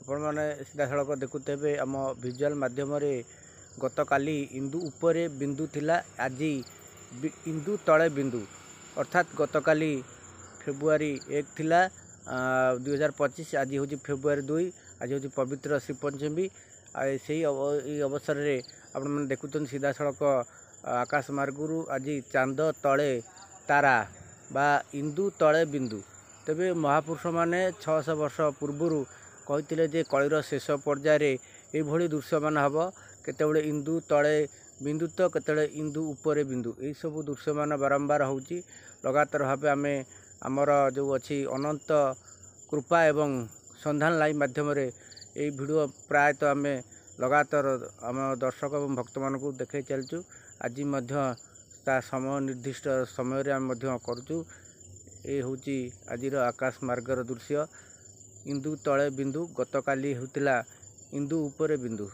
आपण मैंने सीधा सड़क देखुते आम भिजुआल मध्यम गतकाली इंदु उपरे बिंदु थिला आज इंदु तले बिंदु अर्थात गतकाली फेब्रुआरी 1 थिला 2025 आज हूँ फेब्रुआरी 2 आज हूँ पवित्र श्रीपंचमी से अवसर में आपण मैंने देखुं सीधा सड़क आकाश मार्गरू आज चांद तले तारा बा इंदु तले बिंदु तेबे महापुरुष माने 600 वर्ष पूर्व कहते जे कलिर शेष पर्यायर ये दृश्य मान हम केतबे इंदु तले बिंदु तो केतबे इंदु उपरे बिंदु यही सब दृश्य मान बारंबार होची लगातार भाव आम आमर जो अच्छी अनंत कृपा एवं संधान लाइव माध्यम ये वीडियो प्रायतः आम लगातार आम दर्शक और भक्त मान देखा चलचु आज समय निर्दिष्ट समय आम करूँ ये हूँ आज आकाश मार्गर दृश्य इंदु तले बिंदु गतकाली होतिला इंदु उपरे बिंदु।